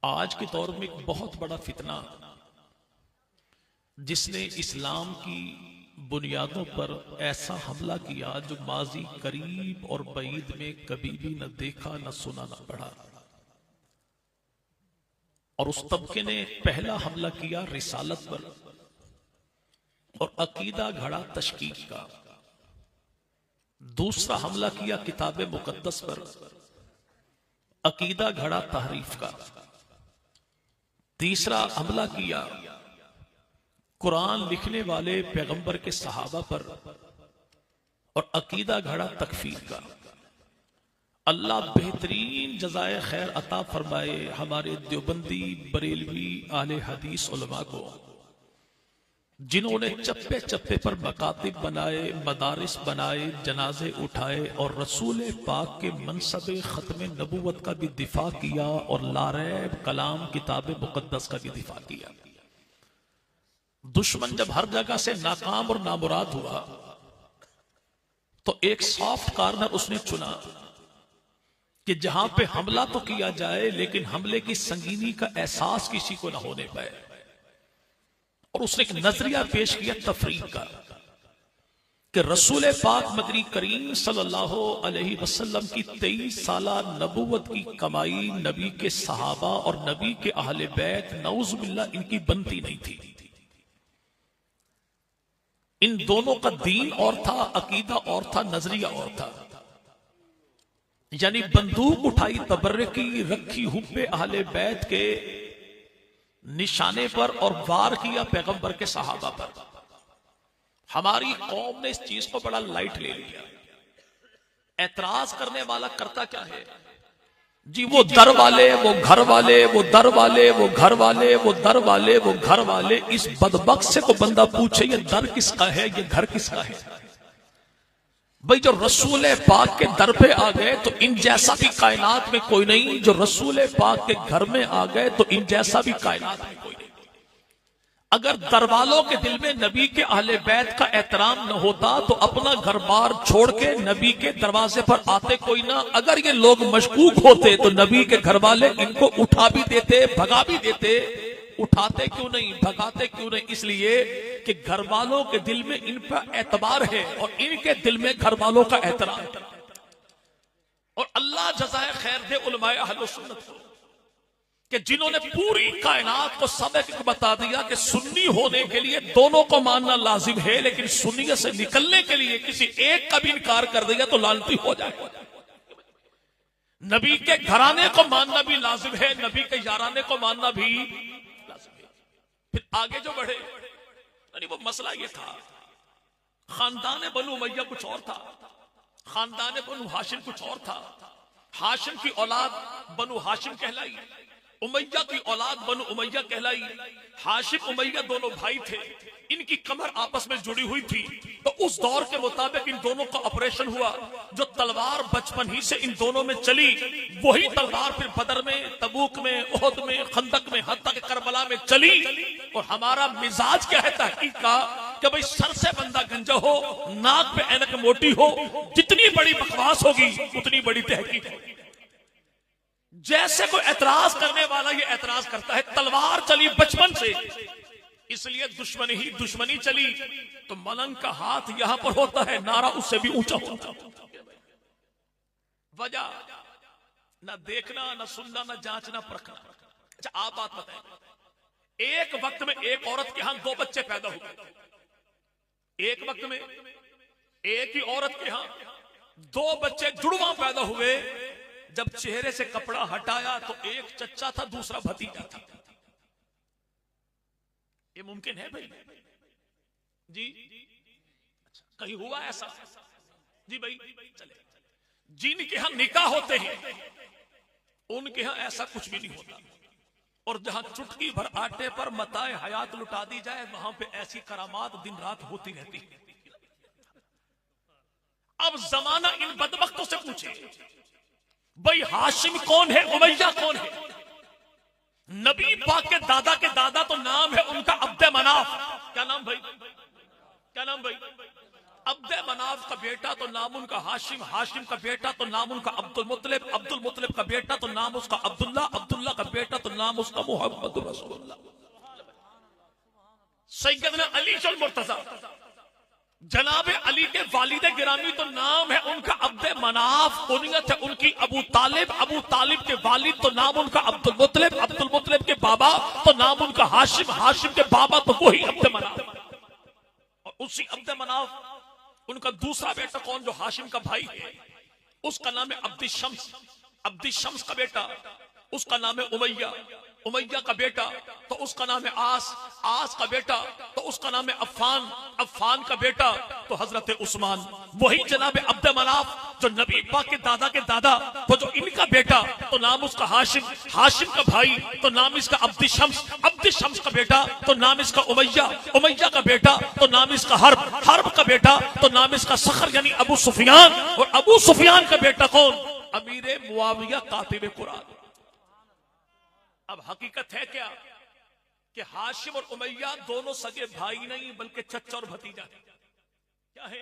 आज के दौर में एक बहुत बड़ा फितना जिसने इस्लाम की बुनियादों पर ऐसा हमला किया जो माजी करीब और बईद में कभी भी न देखा, न सुना, न पढ़ा। और उस तबके ने पहला हमला किया रिसालत पर और अकीदा घड़ा तशकीक का। दूसरा हमला किया किताब मुकद्दस पर, अकीदा घड़ा तहरीफ का। तीसरा हमला किया कुरान लिखने वाले पैगंबर के सहाबा पर और अकीदा घड़ा तकफीर का। अल्लाह बेहतरीन जज़ाए खैर अता फरमाए हमारे देवबंदी बरेलवी आले हदीस उलमा को, जिन्होंने चप्पे चप्पे पर मकातिब बनाए, मदारिस बनाए, जनाजे उठाए और रसूल पाक के मनसब खत्म नबूवत का भी दिफा किया और लारैब कलाम किताब मुकद्दस का भी दिफा किया। दुश्मन जब हर जगह से नाकाम और नामुराद हुआ तो एक सॉफ्ट कॉर्नर उसने चुना कि जहां पे हमला तो किया जाए लेकिन हमले की संगीनी का एहसास किसी को ना होने पाए। और उसने एक नजरिया पेश किया तफरीक का कि रसूल पाक मदनी करीम सल्लल्लाहु अलैहि वसल्लम की 23 साला नबूवत की कमाई नबी के सहाबा और नबी के अहले बैत नऊजुबिल्लाह इनकी बनती नहीं थी। इन दोनों का दीन और था, अकीदा और था, नजरिया और था। यानी बंदूक उठाई तबर्रकी, रखी हुब्बे अहले बैत के निशाने पर और वार किया पैगंबर के सहाबा पर। हमारी कौम ने इस चीज को बड़ा लाइट ले लिया। एतराज करने वाला करता क्या है जी, वो दर वाले, वो घर वाले, वो दर वाले, वो घर वाले, वो दर वाले, वो घर वाले। इस बदबख्त से को बंदा पूछे ये दर किसका है, ये घर किसका है? भाई जो रसूल पाक के दर पे आ गए तो इन जैसा भी कायनात में कोई नहीं, जो रसूल पाक के घर में आ गए तो इन जैसा भी कायनात में कोई नहीं। अगर दर वालों के दिल में नबी के अहले बैत का एहतराम न होता तो अपना घर बार छोड़ के नबी के दरवाजे पर आते कोई ना। अगर ये लोग मशकूक होते तो नबी के घर वाले इनको उठा भी देते, भगा भी देते। उठाते क्यों नहीं, भगाते क्यों नहीं? इसलिए कि घर वालों के दिल में इन पर एतबार है और इनके दिल में घर वालों का एहतराम। और अल्लाह जज़ाए खैर दे उलमाए अहले सुन्नत को कि जिन्होंने पूरी कायनात को सबक बता दिया कि सुन्नी होने के लिए दोनों को मानना लाजिम है, लेकिन सुन्नियत से निकलने के लिए किसी एक का भी इनकार कर दिया तो लानती हो जाए। नबी के घराने को मानना भी लाजिम है, नबी के याराने को मानना भी लाजिम है। फिर आगे जो बढ़े, यानी वो मसला ये था, खानदान बनु उमैया कुछ और था, खानदान बनु हाशिम कुछ और था। हाशिम की औलाद बनु हाशिम कहलाई, उमैया की औलाद बनु उमैया कहलाई। हाशिम उमैया दोनों भाई थे, इनकी कमर आपस में जुड़ी हुई थी। तो उस दौर के मुताबिक इन दोनों का ऑपरेशन हुआ। जो तलवार बचपन ही से इन दोनों में चली, वही तलवार फिर बदर में, तबूक में, ओहद में, खंदक में, हत्ता के करबला में चली। और हमारा मिजाज क्या है तहकीक का कि भाई सर से बंदा गंजा हो, नाक पे ऐनक मोटी हो, जितनी बड़ी बकवास होगी उतनी बड़ी तहकीक होगी। जैसे कोई एतराज करने वाला ये एतराज करता है, तलवार चली बचपन से इसलिए दुश्मनी ही दुश्मनी चली। तो मलंग का हाथ यहां पर होता है, नारा उससे भी ऊंचा होता है। वजह न देखना, न सुनना, न जांचना, परखना। अच्छा आप बात बताएं, एक वक्त में एक औरत के यहां 2 बच्चे पैदा हुए। एक वक्त में एक ही औरत के यहां 2 बच्चे जुड़वा पैदा हुए। जब चेहरे से कपड़ा हटाया तो एक चच्चा था, दूसरा भतीजा था। ये मुमकिन है भाई जी? अच्छा, कहीं हुआ ऐसा जी भाई? चले, जिनके यहां निकाह होते हैं उनके यहां ऐसा कुछ भी नहीं होता। और जहां चुटकी भर आटे पर मताए हयात लुटा दी जाए, वहां पे ऐसी करामात दिन रात होती रहती है। अब जमाना इन बदबख्तों से पूछे, भाई हाशिम कौन है, उमैया कौन है? नबी पाक के दादा तो नाम है उनका अब्दे मनाफ। क्या नाम भाई? क्या नाम भाई? अब्दे मनाफ का बेटा तो नाम उनका हाशिम, हाशिम का बेटा तो नाम उनका अब्दुल मुत्तलिब, अब्दुल मुत्तलिब का बेटा तो नाम उसका अब्दुल्ला, अब्दुल्ला का बेटा तो नाम उसका मोहम्मद रसूलुल्लाह। सैयदना अली चल मुर्तजा, जनाब अली के वालिद गिरामी तो नाम है उनका अब्दे मनाफ, कुनियत है उनकी अबू तालिब, अबू तालिब के वालिद तो नाम उनका अब्दुल मुत्तलिब, अब्दुल मुत्तलिब के बाबा तो नाम उनका हाशिम, हाशिम के बाबा तो वही अब्दे मनाफ। और उसी अब्दे मनाफ उनका दूसरा बेटा कौन जो हाशिम का भाई है, उसका नाम है अब्दी शम्स, अब्दी शम्स का बेटा उसका नाम है उमैया, उमैया का बेटा तो उसका नाम है आस, आस का बेटा तो उसका नाम है अफ़ान, अफ़ान का बेटा तो हजरत उस्मान। वही जनाब अब्द मनाफ जो नबी पाक के दादा वो जो इनका बेटा तो नाम उसका हाशिम, हाशिम का भाई तो नाम इसका अब्दी शम्स, अब्दी शम्स का बेटा तो नाम इसका उमैया, उमैया का बेटा तो नाम इसका हर्ब, हर्ब का बेटा तो नाम इसका सखर यानी अबू सुफियान, और अबू सुफियान का बेटा कौन, अमीर मुआविया कातिब कुरान। अब हकीकत है क्या कि हाशिम और उमैया दोनों सगे भाई नहीं बल्कि चचा और भतीजा है। क्या है?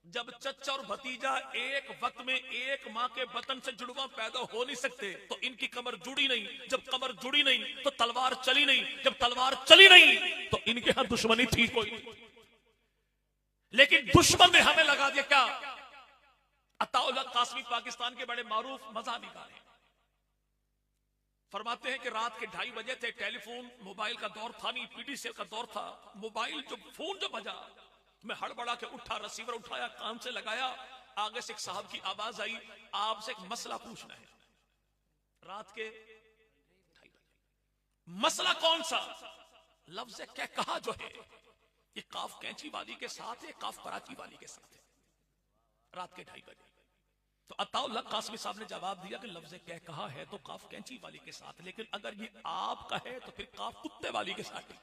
जब चचा और भतीजा एक वक्त में एक मां के बतन से जुड़वा पैदा हो नहीं सकते तो इनकी कमर जुड़ी नहीं, जब कमर जुड़ी नहीं तो तलवार चली नहीं, जब तलवार चली नहीं तो इनके यहां दुश्मनी थी कोई। लेकिन दुश्मन ने हमें लगा दिया क्या? अताउल्लाह कासमी पाकिस्तान के बड़े मारूफ मज़हबी गाने फरमाते हैं कि रात के 2:30 बजे थे, टेलीफोन मोबाइल का दौर था नहीं, पीडीसीएल का दौर था। मोबाइल जो फोन जो बजा मैं हड़बड़ा के उठा, रिसीवर उठाया, कान से लगाया, आगे से एक साहब की आवाज आई, आपसे एक मसला पूछना है। रात के 2:30 बजे। मसला कौन सा? लफ्ज़ क्या कहा जो है ये काफ कैंची वाली के साथ है, काफ कराची वाली के साथ है। रात के 2:30 बजे तो अताउल्लाह कासमी साहब ने जवाब दिया कि लफ्ज़ क्या कहा है तो काफ कैंची वाली के साथ, लेकिन अगर ये आपका है तो फिर काफ कुत्ते वाली के साथ है।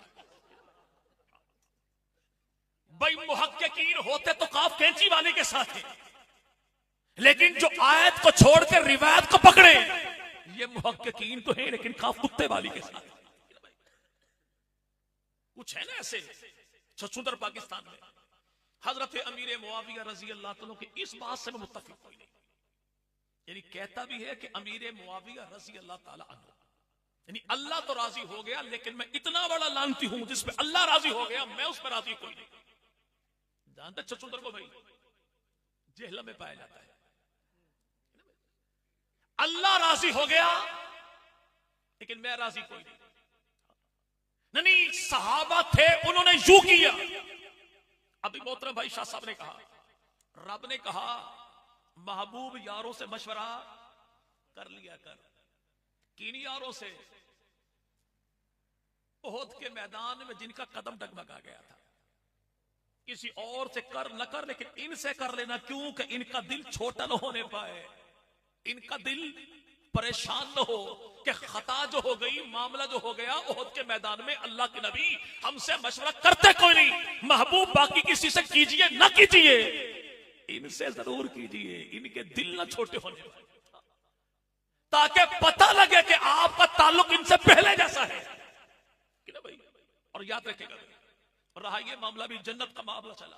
भाई मुहक्किकीन होते तो काफ कैंची वाली के साथ है, लेकिन जो आयत को छोड़ के रिवायत को पकड़े ये मुहक्किकीन तो है लेकिन काफ कुत्ते वाली के साथ है। कुछ है ना ऐसे छछूंदर पाकिस्तान में। हजरत अमीर मुआविया रजी अल्लाह तआला के इस बात से मैं मुत्तफिक कोई नहीं, यानी कहता भी है कि अमीर मुआविया रजी अल्लाह ताला अन्हु, यानी अल्लाह तो राजी हो गया लेकिन मैं इतना बड़ा लानती हूं जिस पे अल्लाह राजी हो गया, मैं उस पर राजी कोई नहीं। जानते छछूंदर को भाई जेहला में पाया जाता है, अल्लाह राजी हो गया लेकिन मैं राजी कोई नहीं। सहाबा थे उन्होंने यूं किया। अभी मोहतरम भाई शाह साहब ने कहा, रब ने कहा महबूब यारों से मशवरा कर लिया कर। किन यारों से? ओहद के मैदान में जिनका कदम डगमगा गया था। किसी और से कर न कर लेकिन इनसे कर लेना, क्यों कि इनका दिल छोटा न होने पाए, इनका दिल परेशान न हो कि खता जो हो गई, मामला जो हो गया ओहद के मैदान में, अल्लाह के नबी हमसे मशवरा करते कोई नहीं, महबूब बाकी किसी से कीजिए ना कीजिए, इनसे जरूर कीजिए, इनके दिल ना छोटे होने पाए, ताकि पता लगे कि आपका ताल्लुक इनसे पहले जैसा है कि ना भाई। और याद रखेगा, रहा ये मामला भी जन्नत का मामला चला।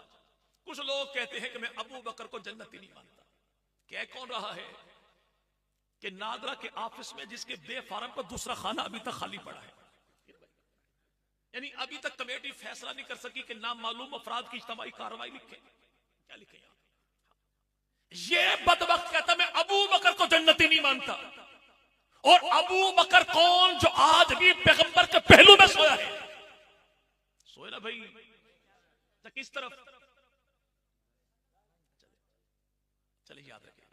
कुछ लोग कहते हैं कि मैं अबू बकर को जन्नती नहीं मानता। क्या कौन रहा है कि नादरा के ऑफिस में जिसके बे फार्म पर दूसरा खाना अभी तक खाली पड़ा है, यानी अभी तक कमेटी फैसला नहीं कर सकी कि नाम मालूम अफराद की इज्तिमाई कार्रवाई लिखे। क्या लिखे? ये बदबख्त कहता मैं अबू बकर को जन्नती नहीं मानता। और अबू बकर कौन? जो आज भी पैगंबर के पहलू में सोया है। सोए ना भाई, तो किस तरफ? चलिए याद रखिए,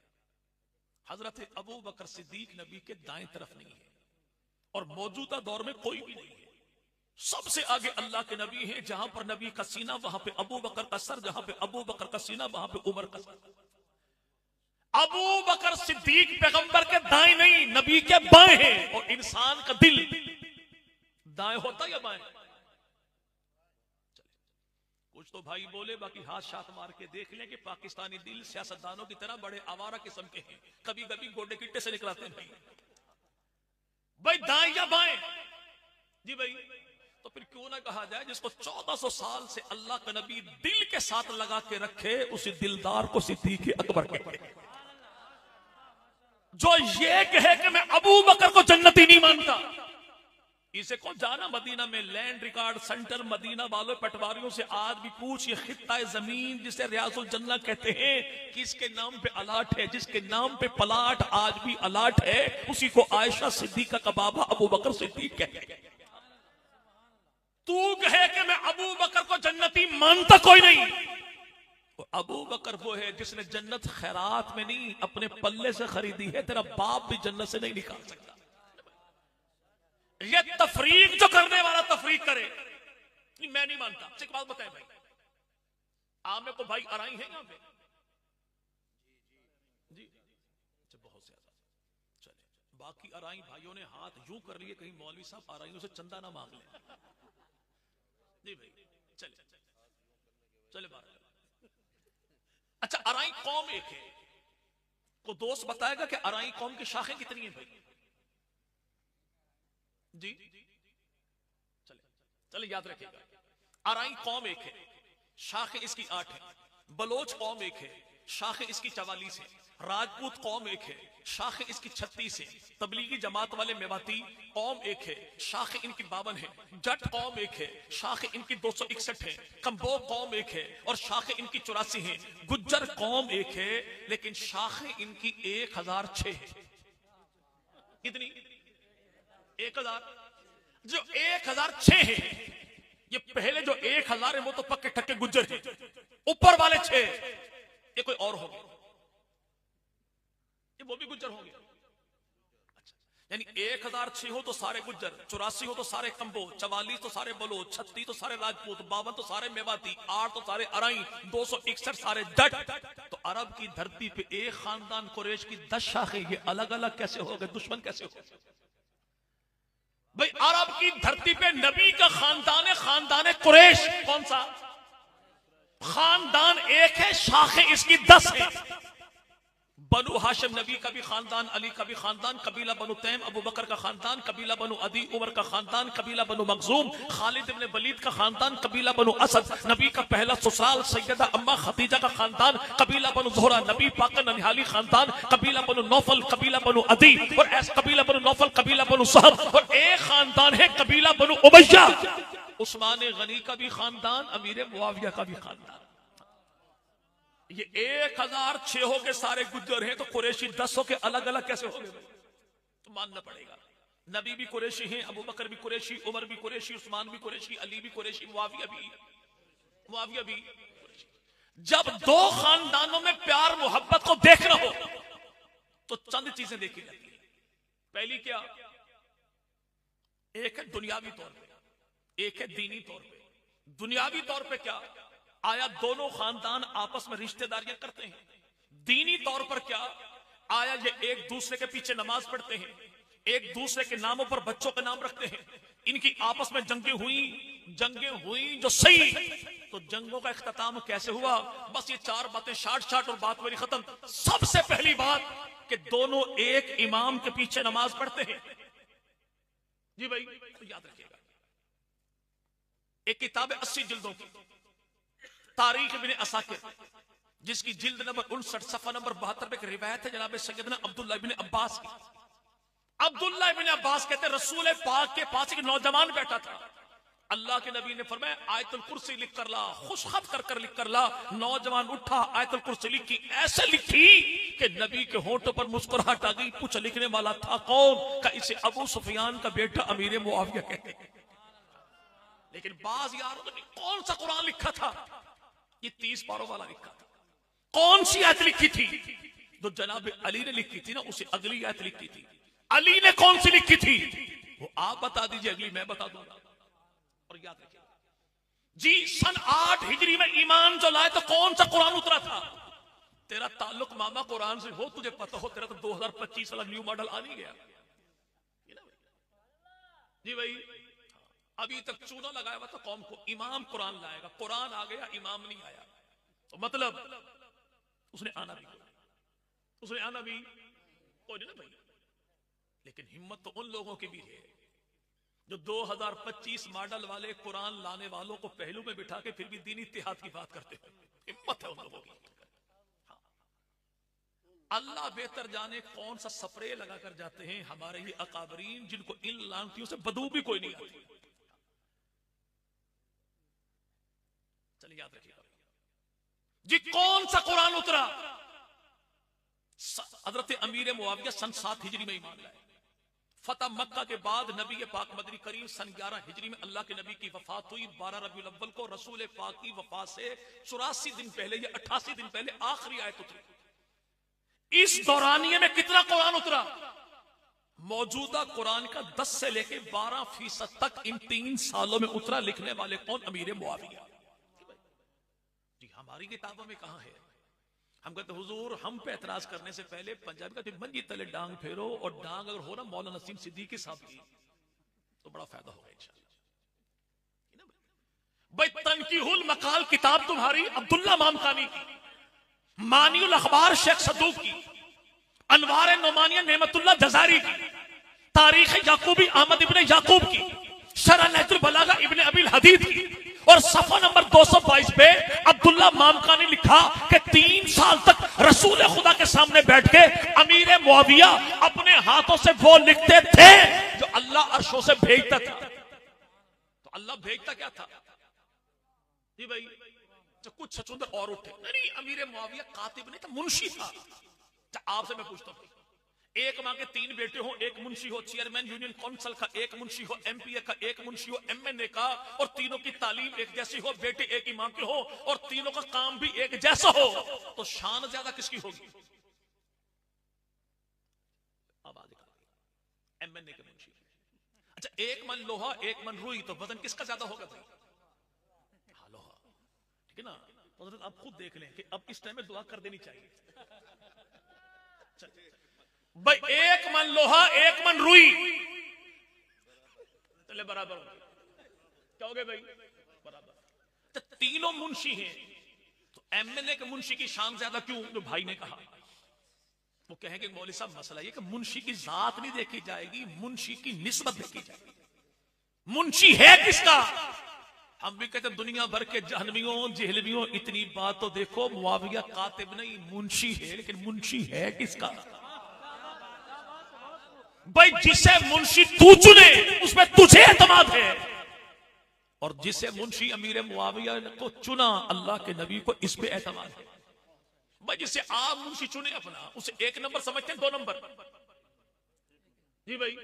हजरत अबू बकर सिद्दीक नबी के दाएं तरफ नहीं है और मौजूदा दौर में कोई भी नहीं है। सबसे आगे अल्लाह के नबी हैं, जहां पर नबी का सीना वहां पे अबू बकर का सर, जहां पे अबू बकर का सीना वहां पे उमर का सर। अबू बकर सिद्दीक पैगंबर के दाएं नहीं, नबी के बाएं हैं। और इंसान का दिल दाएं होता या बाएं? कुछ तो भाई बोले, बाकी हाथ शात मार के देख लें कि पाकिस्तानी दिल सियासतदानों की तरह बड़े आवारा किस्म के हैं, कभी कभी गोडे गिट्टे से निकलाते हैं। भाई दाएं या बाएं? जी भाई, तो फिर क्यों ना कहा जाए जिसको 1400 साल से अल्लाह का नबी दिल के साथ लगा के रखे, उसी दिलदार को सिद्दीक अकबर कहते हैं। जो ये कहे कि मैं अबू बकर को जन्नती नहीं मानता, इसे को जाना मदीना में लैंड रिकॉर्ड सेंटर मदीना वालों पटवारियों से आज भी पूछ, ये खित्ता जमीन जिसे रियाजुल जन्ना कहते हैं किसके नाम पे अलाट है? जिसके नाम पे प्लाट आज भी अलाट है उसी को आयशा सिद्दीका का बाबा अबू बकर सिद्दीक कहते हैं। तू कहे कि मैं अबू बकर को जन्नती मानता कोई नहीं, अबू बकर वो है जिसने जन्नत खैरात में नहीं अपने पल्ले से खरीदी है, तेरा बाप भी जन्नत से नहीं निकाल सकता। ये तफरीक जो करने वाला तफरीक करे, नहीं मैं नहीं मानता। एक बात बताए भाई, आमे को भाई अराई है यहां पे जी? अच्छा बहुत ज्यादा। चले बाकी अराई भाइयों ने हाथ यूं कर लिए कहीं मौलवी साहब अराइयों से चंदा ना मांग ले जी भाई। चले चले बात। अच्छा अराई कौम एक है, को दोस्त बताएगा कि अराई कौम की शाखें कितनी है भाई? जी चले चले याद रखिएगा, अराई कौम एक है, शाखें इसकी 8 है। बलोच कौम एक है, शाखें इसकी 44 है। राजपूत कौम एक है, शाखें इसकी 36 है। तबलीगी जमात वाले मेवाती कौम एक है, शाखें इनकी 52 है। जट कौम एक है, शाखें इनकी 261 है। कंबोग कौम एक है और शाखें इनकी 84 है। गुज्जर कौम एक है लेकिन शाखें इनकी 1006 है। कितनी? 1000। जो 1006 है, ये पहले जो 1000 है वो तो पक्के ठक्के गुज्जर है, ऊपर वाले 6 ये कोई और होंगे, ये वो भी गुज्जर होंगे। अच्छा यानी 1006 हो तो सारे गुज्जर, 84 हो तो सारे कंबो, 44 तो सारे बलोच, 36 तो सारे राजपूत, 52 तो सारे मेवाती, 8 तो सारे अराई, 261 सारे जट। तो अरब की धरती पे एक खानदान कुरैश की 10 शाखें, ये अलग अलग कैसे हो गए? दुश्मन कैसे हो गए भाई? अरब की धरती पे नबी का खानदान है, खानदान कुरैश। कौन सा खानदान? एक है, शाखें इसकी 10 है। बनु हाशिम नबी का भी खानदान, अली का भी खानदान, कबीला बनु तैम अबू बकर का खानदान, कबीला बनु अदी उमर का खानदान, कबीला बनु मखजूम खालिद इब्न वलीद का खानदान, कबीला बनु असद नबी का पहला ससुराल सैयदा अम्मा खदीजा का खानदान, कबीला बनु ज़ोहरा नबी पाक का ननिहाली खानदान, कबीला बनु नौफल, कबीला बनु अदी और ऐसा कबीला बनु नौफल, कबीला बनु सहब, और एक खानदान है कबीला बनु उमय्या। उस्मान गनी का भी खानदान, अमीर मुआविया का भी खानदान। ये 1006 हो के सारे गुज्जर हैं, तो कुरैशी 10 हो के अलग अलग कैसे हो गए? तो मानना पड़ेगा नबी भी कुरैशी हैं, अबू बकर भी कुरैशी, उमर भी कुरैशी, उस्मान भी कुरैशी, अली भी कुरैशी, मुआविया भी कुरैशी। जब दो खानदानों में प्यार मोहब्बत को देखना हो तो चंद चीजें देखी जाती है। पहली क्या? एक है दुनियावी तौर पे, एक है दीनी तौर पे। दुनियावी तौर पे क्या? आया दोनों खानदान आपस में रिश्तेदारियां करते हैं। दीनी तौर पर क्या? आया ये एक दूसरे के पीछे नमाज पढ़ते हैं, एक दूसरे के नामों पर बच्चों के नाम रखते हैं। इनकी आपस में जंगें हुई जो सही। तो जंगों का इख्तिताम कैसे हुआ? बस ये 4 बातें शार्ट और बात मेरी खत्म। सबसे पहली बात कि दोनों एक इमाम के पीछे नमाज पढ़ते हैं। जी भाई तो याद रखिएगा, एक किताब है 80 जिल्दों की, तारीख इब्न असाकिर, जिसकी जिल्द नंबर 59 सफा नंबर 72 पे एक रिवायत है जनाब सैयदना अब्दुल्लाह इब्न अब्बास की। अब्दुल्लाह इब्न अब्बास कहते हैं रसूल पाक के पास एक नौजवान बैठा था। अल्लाह के नबी ने फरमाया आयतुल कुर्सी लिख कर ला, खुशखत कर लिख कर ला। नौजवान उठा, आयतुल कुर्सी लिखी, ऐसे लिखी कि नबी के होंठों पर मुस्कुराहट आ गई। पूछ लिखने वाला था कौन? का इसे अबू सुफियान का बेटा अमीर मुआविया कहते हैं। लेकिन बाज यारों ने कौन सा कुरान लिखा था? ये 30 पारों वाला लिखा था। कौन सी आयत लिखी थी? जो जनाब अली ने लिखी थी ना, उसे अगली आयत लिखी थी। अली ने कौन सी लिखी थी वो आप बता दीजिए, अगली मैं बता दूंगा। और याद रखिए जी, सन 8 हिजरी में ईमान जो लाए तो कौन सा कुरान उतरा था? तेरा ताल्लुक मामा कुरान से हो, तुझे पता हो, तेरा तो 2025 वाला न्यू मॉडल आ नहीं गया जी भाई। अभी तक चूना लगाया हुआ था कौम को, इमाम कुरान लाएगा। कुरान आ गया, इमाम नहीं आया, तो मतलब उसने आना भी कोई नहीं ना भाई। लेकिन हिम्मत तो उन लोगों की भी है जो 2025 मॉडल वाले कुरान लाने वालों को पहलू में बिठा के फिर भी दीनी इत्तेहाद की बात करते हैं। हिम्मत है उन लोगों की। अल्लाह बेहतर जाने कौन सा स्प्रे लगा कर जाते हैं हमारे ये अकाबरीन, जिनको इन लानतियों से बदबू भी कोई नहीं आती। चलिए याद रखिएगा जी, कौन सा कुरान उतरा? हजरत अमीर मुआविया सन 7 हिजरी में ईमान लाए। फतह मक्का के बाद नबी पाक मदनी करीम सन 11 हिजरी में अल्लाह के नबी की वफात हुई। 12 रबीउल अव्वल को रसूल पाक की वफात से 84 दिन पहले या 88 दिन पहले आखिरी आयत उतरी। इस दौरानिये में कितना कुरान उतरा? मौजूदा कुरान का 10 से लेकर 12% तक इन 3 सालों में उतरा। लिखने वाले कौन? अमीर मुआविया। जी हमारी किताबों में कहां है? हम कहते हुजूर हम पे एतराज करने से पहले पंजाबी का मंजी तले डांग फेरो, और डांग अगर हो ना मौलाना नसीम सिद्दीकी साहब की तो बड़ा फायदा होगा इंशाअल्लाह। भाई तनकीहुल मकाल किताब तुम्हारी अब्दुल्ला मामकानी की, मानियुल अखबार शेख सदूक की, अनवार नोमानिया नेमतुल्लाह जजारी की, तारीख याकूबी अहमद इब्ने याकूब की, शरह नहजुल बलागा इब्ने अबिल हदीद की, और सफा नंबर 222 पे अब्दुल्ला मामका ने लिखा कि 3 साल तक रसूल खुदा के सामने बैठ के अमीर मुआविया अपने हाथों से वो लिखते थे जो अल्लाह अर्शों से भेजता था। तो अल्लाह भेजता क्या था जी भाई? तो कुछ छचुंदर और उठे, नहीं अमीर मुआविया कातिब नहीं था, मुंशी था। आपसे मैं पूछता हूं, एक मां के 3 बेटे हो, एक मुंशी हो, चेयरमैन यूनियन काउंसिल का, एक मुंशी हो एमपीए का, एक मुंशी हो एमएनए का, और तीनों की तालीम एक जैसी हो, बेटे एक ही मां के हो, और तीनों का काम भी एक जैसा हो, तो शान ज्यादा किसकी होगी? एमएनए के मुंशी। अच्छा, एक मन लोहा एक मन रुई, तो वजन किसका ज्यादा होगा भाई? हाँ लोहा, ठीक है ना? तो आप खुद देख लें कि अब इस टाइम में दुआ कर देनी चाहिए। भाई एक मन लोहा एक मन रुई, चले बराबर क्या हो गए भाई? बराबर। तो तीनों मुंशी हैं, तो एमएनए के मुंशी की शान ज्यादा क्यों? जो भाई ने कहा, वो कहेंगे मौलवी साहब मसला ये कि मुंशी की जात नहीं देखी जाएगी, मुंशी की निस्बत देखी जाएगी। मुंशी है किसका? हम भी कहते दुनिया भर के जहनवियों जहलवियों, इतनी बात तो देखो, मुआविया कातिब नहीं मुंशी है, लेकिन मुंशी है किसका? भाई जिसे मुंशी तू चुने उसमें तुझे एतमाद है, और जिसे मुंशी अमीर मुआविया को चुना अल्लाह के नबी को, इस पे एतमाद है। भाई जिसे आप मुंशी चुने अपना, उसे 1 नंबर समझते हैं, 2 नंबर जी भाई?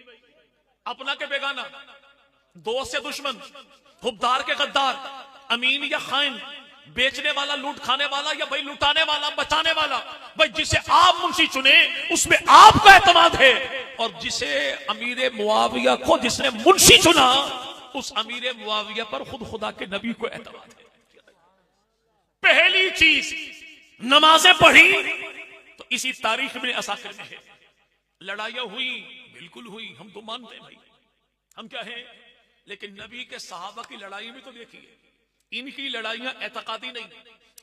अपना के बेगाना, दोस्त से दुश्मन, हुबदार के गद्दार, अमीन या खाइन, बेचने वाला लूट खाने वाला या भाई लुटाने वाला बचाने वाला। भाई जिसे आप मुंशी चुने उसमें आपका एतमाद है, और जिसे अमीर मुआविया को जिसने मुंशी चुना उस अमीर मुआविया पर खुद खुदा के नबी को एतमाद है। पहली चीज नमाजें पढ़ी तो इसी तारीख में असाकिर में है। लड़ाइयां हुई, बिल्कुल हुई, हम तो मानते हैं भाई, हम क्या हैं, लेकिन नबी के सहाबा की लड़ाई में तो देखिए, इनकी लड़ाइयां एतकादी नहीं,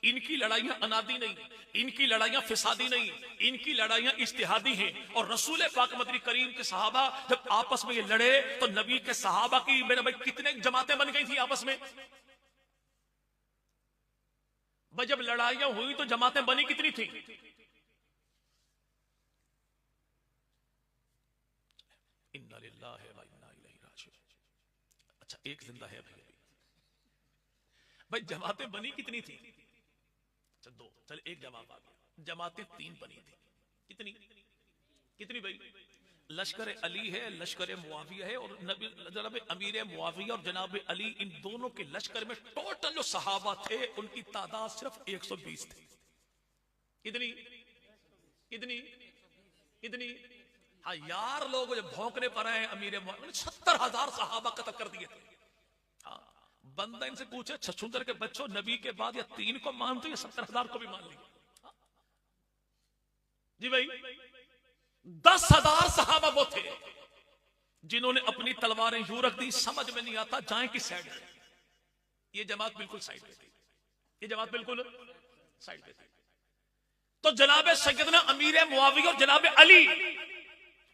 इनकी लड़ाइयां अनादी नहीं, इनकी लड़ाइयां फिसादी नहीं, इनकी लड़ाइयां इज्तिहादी हैं। और रसूल पाक मदनी करीम के सहाबा जब आपस में ये लड़े तो नबी के सहाबा की मेरे भाई कितने जमातें बन गई थी आपस में? भाई जब लड़ाइयां हुई तो जमातें बनी कितनी थी? इन्ना लिल्लाहि व इन्ना इलैहि राजिऊन। अच्छा, एक जिंदा है भाई, भाई जमातें बनी कितनी थी? 2। चल एक जवाब आ गया, जमातें 3 बनी थी। कितनी कितनी भाई? लश्कर अली है, लश्कर मुआविया है, और नबी जनाब अमीर मुआविया और जनाब अली, इन दोनों के लश्कर में टोटल जो सहाबा थे उनकी तादाद सिर्फ 120 थी। कितनी कितनी कितनी? हाँ यार, लोग जब भौंकने पर आए अमीर मुआविया 70,000 सहाबा कत्ल कर दिए थे। हाँ, बंदा इनसे पूछे छछूंदर के बच्चों, नबी के बाद या 3 को मानते या 70,000 को भी मान लिया? जी भाई, 10,000 सहाबा वो थे जिन्होंने अपनी तलवारें यूं रख दी, समझ में नहीं आता जाए किस साइड में। ये जमात बिल्कुल साइड पे थी, ये जमात बिल्कुल साइड पे थी। तो जनाब सैयदना अमीर मुआविया और जनाब अली,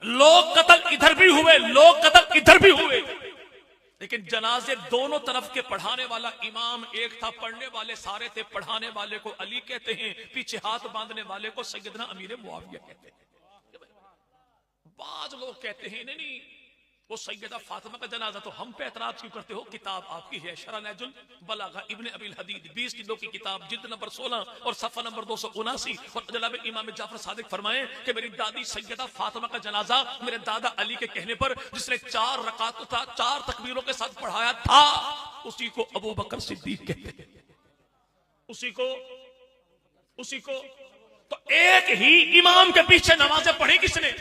लोग कत्ल इधर भी हुए, लोग कत्ल इधर भी हुए, लेकिन जनाजे दोनों तरफ के पढ़ाने वाला इमाम एक था, पढ़ने वाले सारे थे। पढ़ाने वाले को अली कहते हैं, पीछे हाथ बांधने वाले को सैयदना अमीर मुआविया कहते हैं। बाज लोग कहते हैं नहीं वो सैयदा फातिमा का जनाजा, तो हम पे एतराज क्यों करते हो? किताब आपकी है शरह नहजुल बलागा इब्ने अबील हदीद 20 जिल्दों की किताब, जिल्द नंबर 16 और सफ़ा नंबर 279। और जनाब इमाम जाफर सादिक फरमाए कि मेरी दादी सैयदा फातिमा का जनाजा मेरे दादा अली के कहने पर, जिसने 4 रकात था 4 तकबीरों के साथ पढ़ाया था, उसी को अबू बकर सिद्दीक कहते हैं। उसी को तो एक ही इमाम के पीछे नमाजें पढ़ी किसने?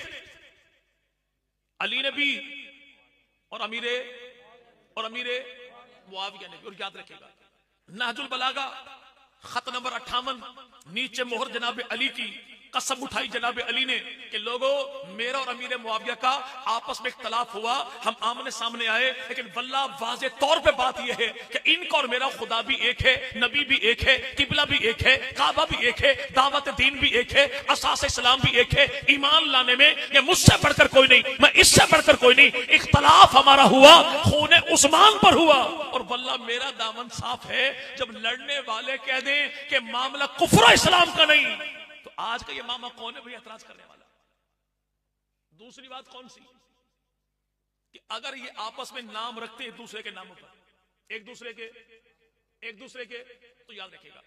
अली ने भी और अमीरे मुआविया ने भी। और याद रखेगा नहजुल बलागा खत नंबर 58, नीचे मोहर जनाब अली की। कसम उठाई जनाब अली ने कि लोगों मेरा और अमीर मुआविया का आपस में इख्तलाफ हुआ, हम आमने सामने आए, लेकिन वल्लाह वाज़े तौर पे बात यह है कि इनका और मेरा खुदा भी एक है, नबी भी एक है, किबला भी एक है, काबा भी एक है, दावत दीन भी एक है, असास इस्लाम भी एक है। ईमान लाने में ये मुझसे बढ़कर कोई नहीं, मैं इससे बढ़कर कोई नहीं। इख्तलाफ हमारा हुआ खूने उस्मान पर हुआ, और वल्लाह मेरा दामन साफ है। जब लड़ने वाले कह दें कि मामला कुफ्र इस्लाम का नहीं, तो आज का ये मामा कौन है भाई एतराज करने वाला? दूसरी बात कौन सी कि अगर ये आपस में नाम रखते हैं दूसरे के नामों पर, एक दूसरे के तो याद रखिएगा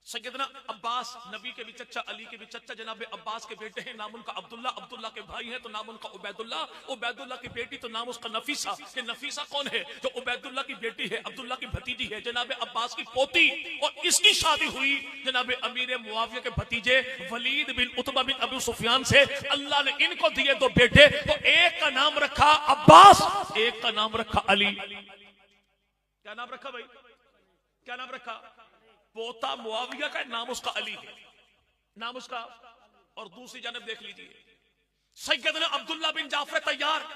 सैयदना अब्बास नबी के भी चच्चा, अली के भी चच्चा, जनाब अब्बास के बेटे हैं, नाम उनका अब्दुल्ला, अब्दुल्ला के भाई हैं तो नाम उनका उबैदुल्ला, उबैदुल्ला की बेटी तो नाम उसका नफीसा। कि नफीसा कौन है? जो उबैदुल्ला की बेटी है, अब्दुल्ला की भतीजी है, जनाब अब्बास की पोती। और इसकी शादी हुई जनाब अमीर मुआविया के भतीजे वलीद बिन उतबा बिन अबू सुफियान से। अल्लाह ने इनको दिए 2 बेटे, तो एक का नाम रखा अब्बास, एक का नाम रखा अली। क्या नाम रखा भाई? क्या नाम रखा? पोता मुआविया का नाम उसका अली है, नाम उसका। और दूसरी जानब देख लीजिए सैयदना अब्दुल्ला बिन जाफर तैयार,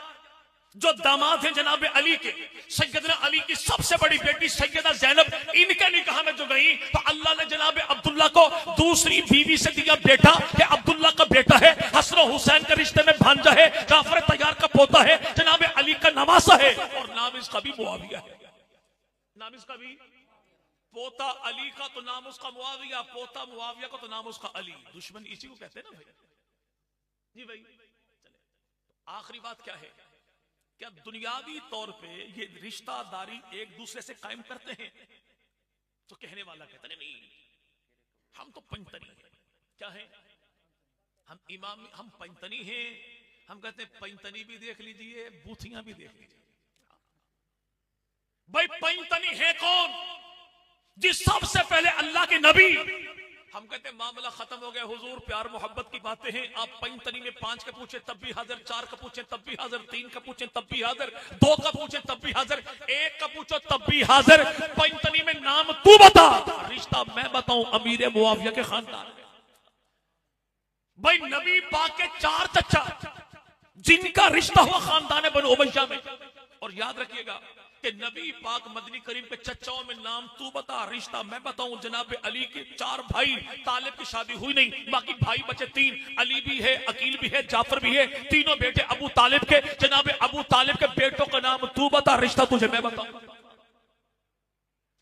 जो दामाद हैं जनाब अली के। सैयदना अली की सबसे बड़ी बेटी सैयदा ज़ैनब, इनके निकाह में जो गई तो अल्लाह ने जनाब अब्दुल्ला को दूसरी बीवी से दिया बेटा, कि अब्दुल्ला का बेटा है, हसन हुसैन के रिश्ते में भांजा है, जाफर तैयार का पोता है, जनाब अली का नवासा है, और नाम इसका भी मुआविया है। नाम इसका भी पोता अली का तो नाम उसका मुआविया, पोता मुआविया का तो नाम उसका अली। दुश्मन इसी को कहते हैं ना भाई। जी भाई चले, आखिरी बात क्या है? क्या दुनियावी तौर पे ये रिश्तादारी एक दूसरे से कायम करते हैं? तो कहने वाला कहता नहीं, हम तो पंचतनी हैं। क्या है? हम इमाम, हम पंचतनी हैं। हम कहते हैं पंचतनी भी देख लीजिए, बूथियां भी देख लीजिए। भाई पंचतनी है कौन? जिस सबसे पहले अल्लाह के नबी। हम कहते हैं मामला खत्म हो गया हुजूर, प्यार मोहब्बत की बातें हैं। आप पंचतनी में 5 का पूछे तब भी हाजिर, 4 का पूछे तब भी हाजिर, 3 का पूछे तब भी हाजिर, 2 का पूछे तब भी हाजिर, 1 का पूछो तब भी हाजिर। पंचतनी में नाम तू बता, रिश्ता मैं बताऊं अमीर मुआविया के खानदान में। भाई नबी पाक के 4 चचा जिनका रिश्ता हुआ खानदान बनु उमय्या में। और याद रखिएगा कि नबी पाक मदनी करीम के चचाओं में नाम तू बता, रिश्ता मैं बताऊं। जनाब अली के 4 भाई, तालिब की शादी हुई नहीं, बाकी भाई बचे 3, अली भी है, अकील भी है, जाफर भी है, तीनों बेटे अबू तालिब के। जनाब अबू तालिब के बेटों का नाम तू बता, रिश्ता तुझे मैं बताऊं।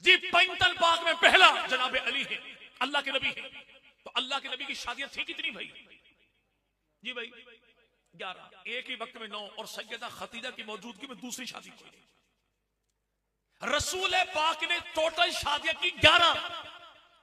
जी पैंतल पाक में पहला जनाब अली है, अल्लाह के नबी है। तो अल्लाह के नबी की शादियां थी कितनी भाई? जी भाई 11, एक ही वक्त में 9। और सैयदा खदीजा की मौजूदगी में दूसरी शादी हुई। रसूल पाक ने टोटल शादियां की 11,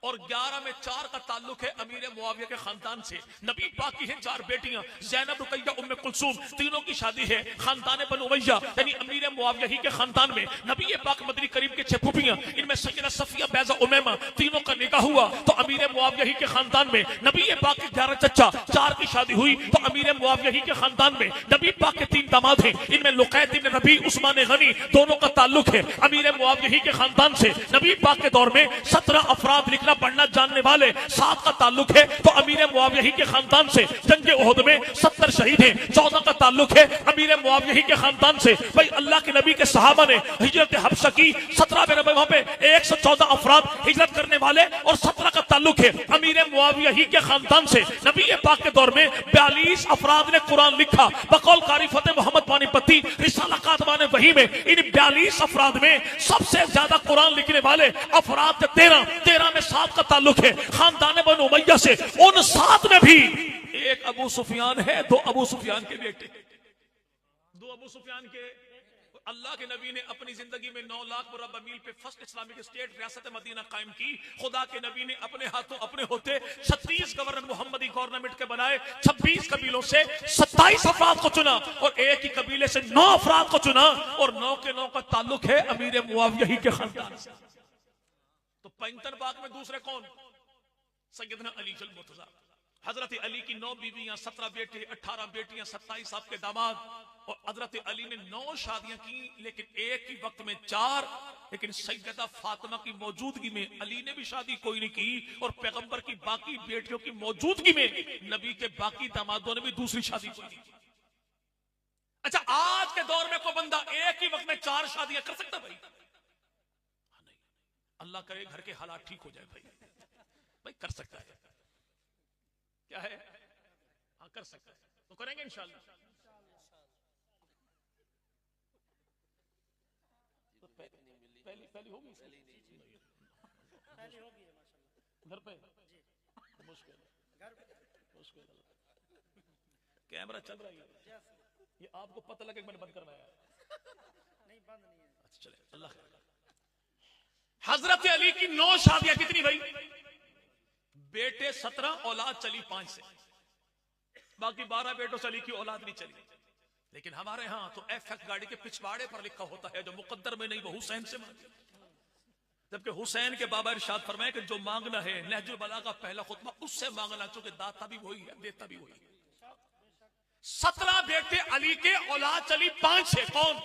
और 11 में 4 का ताल्लुक है अमीर मुआविया के खानदान से। नबी पाक की हैं 4 बेटियां, ज़ैनब, रुकैया, उम्मे कुलसूम, तीनों की शादी है खानदान बनु उमय्या यानी अमीर मुआविया ही के खानदान में। नबी पाक मदनी करीम के 6 फूफियां, इनमें सैयदा सफिया, बैजा, उमैमा, तीनों का निकाह हुआ तो अमीर मुआविया ही के खानदान में। नबी पाक के 11 चचा, 4 की शादी हुई तो अमीर मुआविया ही के खानदान में। नबी पाक के 3 दामाद हैं, इनमें लुकैत इब्न रबी, उस्मान गनी, दोनों का ताल्लुक है अमीर मुआविया ही के खानदान से। नबी पाक के दौर में 17 अफराद लिख लिखना पढ़ना जानने वाले, 7 का ताल्लुक है तो अमीर मुआविया के खानदान से। जंग उहद में 70 शहीद हैं। 14 का ताल्लुक है अमीर मुआविया के खानदान से। भाई अल्लाह के नबी के सहाबा ने हिजरत हबशा की, 17 में वहां पे 114 अफराद हिजरत करने वाले, और 17 का ताल्लुक है अमीर मुआविया के खानदान से। नबी पाक के दौर में 42 अफराद ने कुरान लिखा। बकौल कारी फतेह मोहम्मद पानीपती रिसाला कातबान वही में इन 42 अफराद में सबसे ज्यादा कुरान लिखने वाले अफराद 13 में 7 का ताल्लुक है खानदान बनु उमय्या से। उन 7 में भी एक अबू सुफियान है, 2 अबू सुफियान के बेटे, 2 अबू सुफियान के। अल्लाह के नबी ने अपनी जिंदगी में 9 लाख मुरब्बा मील पे फर्स्ट इस्लामिक स्टेट रियासत मदीना कायम की। खुदा के नबी ने अपने हाथों अपने होते 36 गवर्नर मुहम्मदी गवर्नमेंट के बनाए। 26 कबीलों से 27 अफराद को चुना और एक ही कबीले से 9 अफराद को चुना, और 9 के 9 का ताल्लुक है अमीर मुआविया के खानदान से। तो 55 बाग में दूसरे कौन? सैयदना अली अल मुर्तजा। हजरत अली की 9 बीवियां, 17 बेटे, 18 बेटियां, 27 आपके दामाद। और हजरत अली ने 9 शादियां की, लेकिन एक ही वक्त में 4। लेकिन सैयदा फातिमा की मौजूदगी में अली ने भी शादी कोई नहीं की, और पैगंबर की बाकी बेटियों की मौजूदगी में नबी के बाकी दामादों ने भी दूसरी शादी कोई नहीं की। अच्छा, आज के दौर में कोई बंदा एक ही वक्त में 4 शादियां कर सकता? भाई नहीं, अल्लाह करे घर के हालात ठीक हो जाए। भाई कर सकता है, क्या है? हाँ कर सकता है, तो करेंगे इंशाल्लाह। तो पहली होगी, घर पे मुश्किल कैमरा चल रहा है, ये आपको पता लगे मैंने बंद करना है? नहीं बंद नहीं है। अच्छा चले, अल्लाह। हजरत अली की 9 शादियां कितनी भाई? बेटे 17, औलाद चली 5 से। बाकी 12 बेटों से अली की औलाद नहीं चली। लेकिन हमारे यहां तो एफ गाड़ी के पिछवाड़े पर लिखा होता है, जो मुकद्दर में नहीं वो हुसैन से मांगे। जबकि हुसैन के बाबा इरशाद फरमाए कि जो मांगना है नहजुल बलागा पहला खुतबा उससे मांगना, चूंकि दाता भी वही है देता भी वही है। 17 बेटे अली के, औलाद चली 5 से। कौन?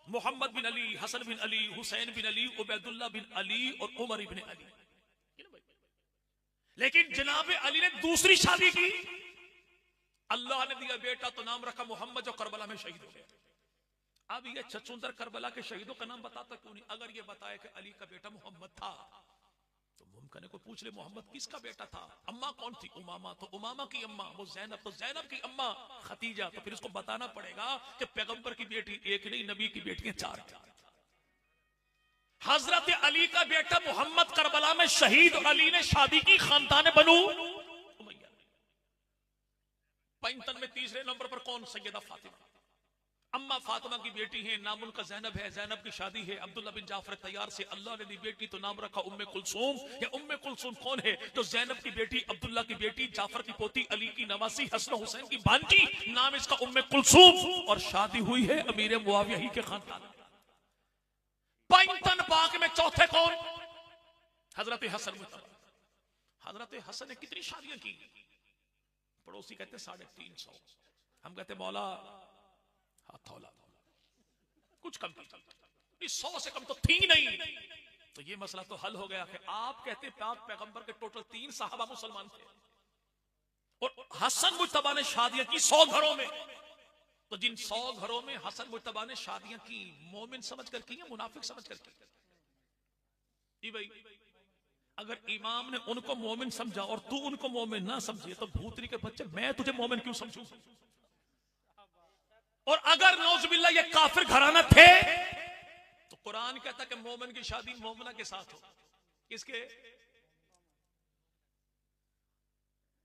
मोहम्मद बिन अली, हसन बिन अली, हुसैन बिन अली, उबैदुल्लाह बिन अली और उमर इब्न अली। लेकिन जनाब अली ने दूसरी शादी की। अल्लाह ने दिया बेटा तो नाम रखा मोहम्मद, जो करबला में शहीद हो गया। अब ये छछूंदर करबला के शहीदों का नाम बताता क्यों नहीं? अगर ये बताए कि अली का बेटा मोहम्मद था, तो मुमकिन है कोई पूछ ले मोहम्मद किसका बेटा था? अम्मा कौन थी? उमामा, तो उमामा की अम्मा। वो जैनब, तो जैनब की अम्मा खतीजा। तो फिर इसको बताना पड़ेगा कि पैगंबर की बेटी एक नहीं, नबी की बेटियां 4। हजरत अली का बेटा मोहम्मद करबला में शहीद, और अली ने शादी की खानदान बनु उमय्या। 55 में तीसरे नंबर पर कौन? सैयदा फातिमा। अम्मा फातिमा की बेटी है, नाम उनका जैनब है। जैनब की शादी है अब्दुल्ला बिन जाफर तैयार से। अल्लाह ने दी बेटी तो नाम रखा उम्मे कुलसूम। या उम्मे कुलसूम कौन है? तो जैनब की बेटी, अब्दुल्ला की बेटी, जाफर की पोती, अली की नवासी, हसन हुसैन की भांजी। नाम इसका उम्मे कुलसूम, और शादी हुई है अमीर मुआविया ही के खानदान। 55 पाक में चौथे कौन? हजरत हसन मुतबा। हजरत हसन ने कितनी शादियां की? पड़ोसी कहते 350। हम कहते मौला हथौला, कुछ कम की 100 से कम तो थी नहीं। तो ये मसला तो हल हो गया कि आप कहते पाक पैगंबर के टोटल 3 साहबा मुसलमान थे, और हसन मुतबा ने शादियां की 100 घरों में। तो जिन 100 घरों में हसन मुतबा ने शादियां की, मोमिन समझ कर की या मुनाफिक समझ कर की? भाई अगर इमाम ने उनको मोमिन समझा और तू उनको मोमिन ना समझे, तो भूतरी के बच्चे मैं तुझे मोमिन क्यों समझूं? और अगर नौजुबिल्लाह ये काफिर घराना थे, तो कुरान कहता कि मोमिन की शादी मोमिना के साथ हो। किसके?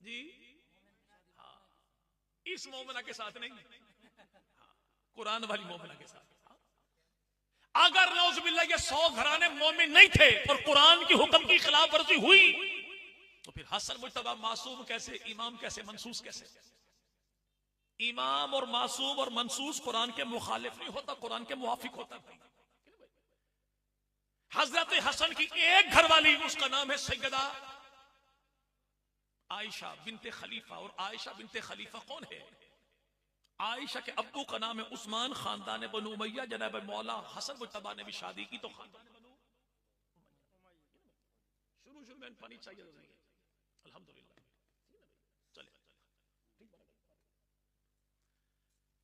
जी हाँ, इस मोमिना के साथ नहीं, कुरान वाली मोमिना के साथ। अगर नौजुबिल्लाह ये 100 घराने मोमिन नहीं थे और कुरान की हुक्म की खिलाफ वर्जी हुई, तो फिर हसन मुज्तबा मासूम कैसे, इमाम कैसे, मंसूस कैसे? इमाम और मासूम और मंसूस कुरान के मुखालिफ नहीं होता, कुरान के मुवाफिक होता है। हजरत हसन की एक घरवाली, उसका नाम है सैयदा आयशा बिनते खलीफा। और आयशा बिनते खलीफा कौन है? आयशा के अब्बू का नाम है उस्मान, खानदान बनु उमय्या। जनाब मौला हसन मुज्तबा ने भी शादी की तो खानदान बनु शुरू में पानी चाहिए नहीं है, अल्हम्दुलिल्लाह। चले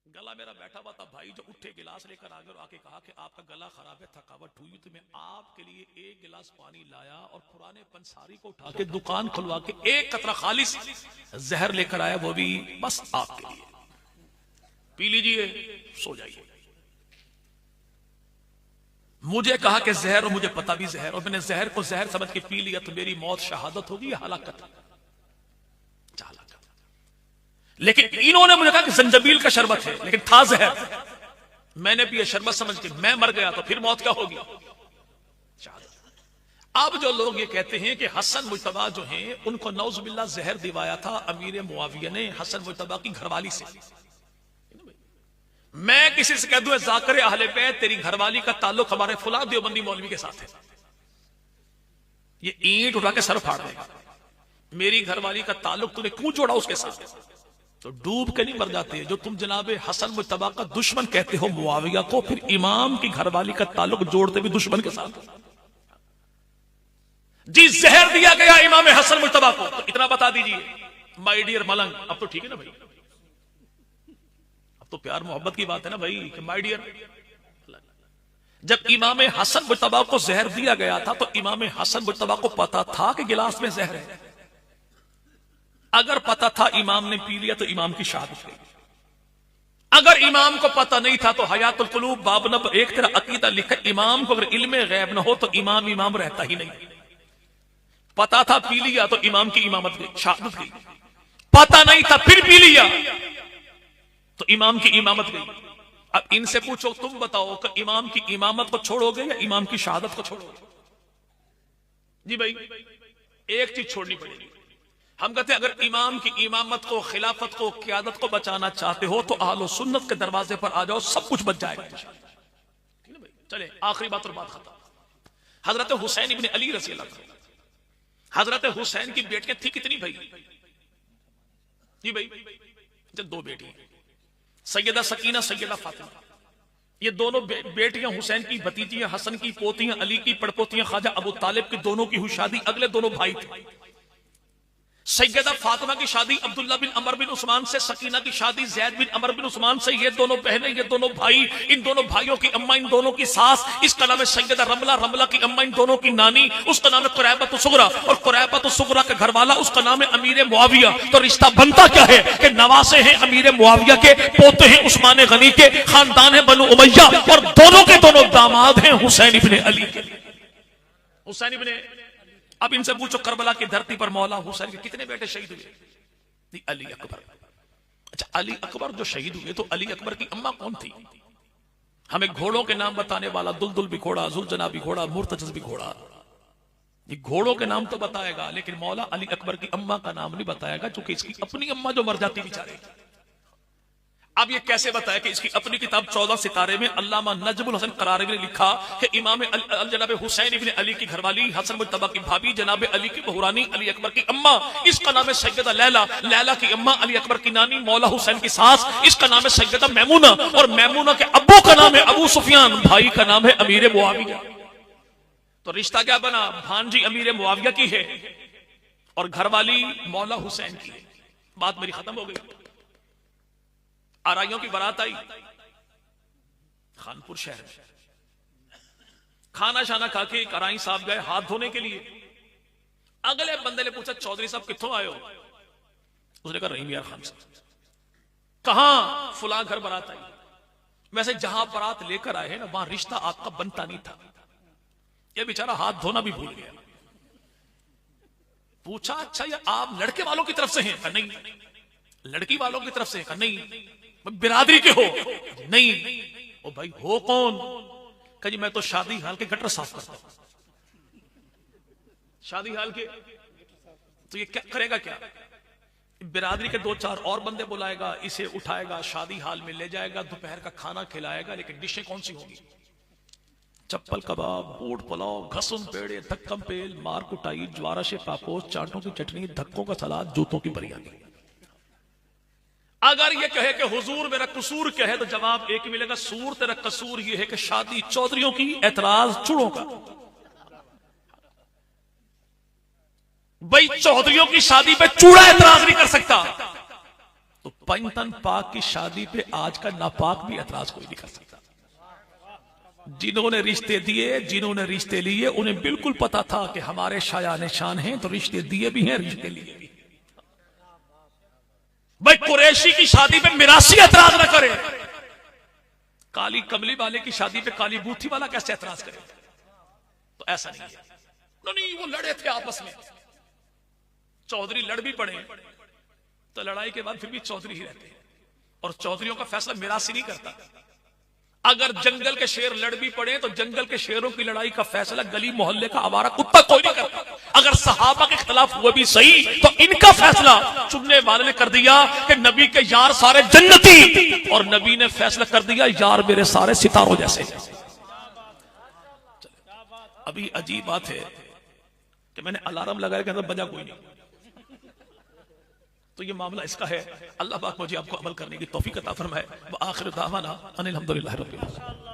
गला मेरा बैठा हुआ था, भाई जो उठे गिलास लेकर आ गए और आके कहा कि आपका गला खराब है, थकावट हुई, तो मैं आपके लिए एक गिलास पानी लाया और पुराने पंसारी को उठा के दुकान खुलवा के एक कतरा खालिस जहर लेकर आया, वो भी बस आपके लिए, पी लीजिए, सो जाइए। मुझे कहा कि जहर, और मुझे पता भी जहर, और मैंने जहर को जहर समझ के पी लिया, तो मेरी मौत शहादत होगी या हलाकत? लेकिन इन्होंने मुझे कहा कि जंजबील का शरबत है, लेकिन था जहर, मैंने पिया शरबत समझ के, मैं मर गया तो फिर मौत क्या होगी? शहादत। अब जो लोग ये कहते हैं कि हसन मुजतबा जो हैं उनको नौजुबिल्लाह जहर दिवाया था अमीर मुआविया ने हसन मुजतबा की घरवाली से। मैं किसी से कह दूं जाकर अहले बैत तेरी घरवाली का ताल्लुक हमारे फुला देवबंदी मौलवी के साथ है, ये ईंट उठा के सर फाड़ देगा। मेरी घरवाली का ताल्लुक तूने क्यों जोड़ा उसके साथ? तो डूब के नहीं मर जाते। जो तुम जनाबे हसन मुजतबा का दुश्मन कहते हो मुआविया को, फिर इमाम की घरवाली का ताल्लुक जोड़ते भी दुश्मन के साथ। जी जहर दिया गया इमाम हसन मुजतबा को, तो इतना बता दीजिए माय डियर मलंग, अब तो ठीक है ना भाई, अब तो प्यार मोहब्बत की बात है ना भाई कि माय डियर। जब इमाम हसन मुजतबा को जहर दिया गया था तो इमाम हसन मुजतबा को पता था कि गिलास में जहर है। अगर पता था इमाम ने पी लिया तो इमाम की शहादत गई। अगर इमाम को पता नहीं था तो हयातुल कुलूब बाब नंबर 1 तेरा अकीदा लिखा, इमाम को अगर इल्मे गैब न हो तो इमाम इमाम रहता ही नहीं। पता था पी लिया तो इमाम की इमामत गई, शहादत गई। पता नहीं था फिर पी लिया तो इमाम की इमामत गई। अब इनसे पूछो तुम बताओ कि इमाम की इमामत को छोड़ोगे या इमाम की शहादत को छोड़ोगे? जी भाई एक चीज छोड़नी पड़ेगी। हम कहते हैं अगर इमाम की इमामत को, खिलाफत को, क़यादत को बचाना चाहते हो तो अहलो सुन्नत के दरवाजे पर आ जाओ, सब कुछ बच जाएगा। चले आखिरी बात और बात खत्म। हजरत हुसैन इब्ने अली रज़ी अल्लाह अन्हु, हजरत हुसैन की बेटियां थी कितनी भाई? जी भाई जब दो बेटी, सैयदा सकीना, सैयदा फातिमा, ये दोनों बेटियां हुसैन की भतीजियां, हसन की पोतियां, अली की पड़पोतियां, ख्वाजा अबू तालिब की दोनों की हुई शादी, अगले दोनों भाई थे। सैयदा फातिमा की शादी अब्दुल्ला बिन अमर बिन उस्मान से, सकीना की शादी जैद बिन अमर बिन उस्मान से। ये दोनों बहनें, ये दोनों भाई, इन दोनों भाइयों की अम्मा, इन दोनों की सास, इसका नाम है सैयदा रमला, रमला की अम्मा, इन दोनों की नानी, उसका नाम है कुरैबत सुगरा, और कुरैबत सुगरा का घरवाला उसका नाम है अमीर मुआविया। तो रिश्ता बनता क्या है कि नवासे हैं अमीर मुआविया के, पोते हैं उस्मान गनी के, खानदान है बनु उमैया, और दोनों के दोनों दामाद हैं हुसैन इब्ने अली के। हुसैन इब्ने, अब इनसे पूछो करबला की धरती पर मौला हुसैन के कितने बेटे शहीद हुए? अली अकबर। अच्छा अली अकबर जो शहीद हुए तो अली अकबर की अम्मा कौन थी? हमें घोड़ों के नाम बताने वाला दुलदुल भी घोड़ा, जुलजना भी घोड़ा, मुर्तजस भी घोड़ा, ये घोड़ों के नाम तो बताएगा लेकिन मौला अली अकबर की अम्मा का नाम नहीं बताएगा, क्योंकि इसकी अपनी अम्मा जो मर जाती बेचारे। अब ये कैसे बताया कि इसकी अपनी किताब 14 सितारे में अल्लामा नजमुल हसन करारवी ने लिखा कि इमाम जनाब हुसैन इब्ने अली की घरवाली, हसन मुजतबा की भाभी, जनाब अली की बहुरानी, अली अकबर की अम्मा, इसका नाम है सैयदा लैला, लैला की अम्मा, अली अकबर की नानी, मौला हुसैन की सास, इसका नाम है सैयदा मैमूना, और मैमूना के अब्बू का नाम है अबू सुफियान, भाई का नाम है अमीर मुआविया। तो रिश्ता क्या बना? भांजी अमीर मुआविया की है और घरवाली मौला हुसैन की है। बात मेरी खत्म हो गई। आराइयों की बारात आई खानपुर शहर में, खाना शाना खा के कराई साहब गए हाथ धोने के लिए। अगले बंदे ने पूछा चौधरी साहब कित्थों आए हो? उसने कहा रहीम यार खान साहब। कहां? फुला घर बारात आई। वैसे जहां बारात लेकर आए हैं ना वहां रिश्ता आपका बनता नहीं था। यह बेचारा हाथ धोना भी भूल गया। पूछा अच्छा ये आप लड़के वालों की तरफ से हैं? कहा नहीं। लड़की वालों की तरफ से? कहा नहीं। बिरादरी के हो? नहीं। ओ भाई हो कौन? कहा जी मैं तो शादी हाल के गटर साफ करता हूं। शादी हाल के? तो ये क्या करेगा? क्या बिरादरी के 2-4 और बंदे बुलाएगा, इसे उठाएगा, शादी हाल में ले जाएगा, दोपहर का खाना खिलाएगा, लेकिन डिशें कौन सी होंगी? चप्पल कबाब, बूट पुलाव, घसुन पेड़े, धक्कम पेल, मार कुटाई, ज्वारा से पापोस, चाटों की चटनी, धक्कों का सलाद, जूतों की बिरयानी। अगर ये कहे कि हुजूर मेरा कसूर क्या है तो जवाब एक ही मिलेगा, सूर तेरा कसूर ये है कि शादी चौधरियों की, एतराज चुड़ों का। भाई चौधरियों की शादी पे चूड़ा एतराज नहीं कर सकता, तो पंचतन पाक की शादी पे आज का नापाक भी एतराज कोई नहीं कर सकता। जिन्होंने रिश्ते दिए, जिन्होंने रिश्ते लिए, उन्हें बिल्कुल पता था कि हमारे शायान शान हैं, तो रिश्ते दिए भी हैं, रिश्ते लिए भी। भाई कुरैशी की शादी पे मिरासी एतराज ना करे, काली कमली वाले की शादी पे काली बूथी वाला कैसे एतराज करे? तो ऐसा नहीं है। नहीं, वो लड़े थे आपस में, चौधरी लड़ भी पड़े तो लड़ाई के बाद फिर भी चौधरी ही रहते हैं, और चौधरियों का फैसला मिरासी नहीं करता। अगर जंगल के शेर लड़ भी पड़े तो जंगल के शेरों की लड़ाई का फैसला गली मोहल्ले का आवारा कुत्ता कोई नहीं करता। अगर सहाबा के खिलाफ हुए भी सही, तो इनका फैसला चुनने वाले ने कर दिया कि नबी के यार सारे जन्नती, और नबी ने फैसला कर दिया यार मेरे सारे सितारों जैसे। अभी अजीब बात है कि मैंने अलार्म लगाया के अंदर बजा कोई नहीं, तो ये मामला इसका है। अल्लाह पाक मुझे आपको अमल करने की तौफीक अता फरमाए। व आखिर दावाना अनिल हम्दुलिल्लाहि रब्बिल आलमीन।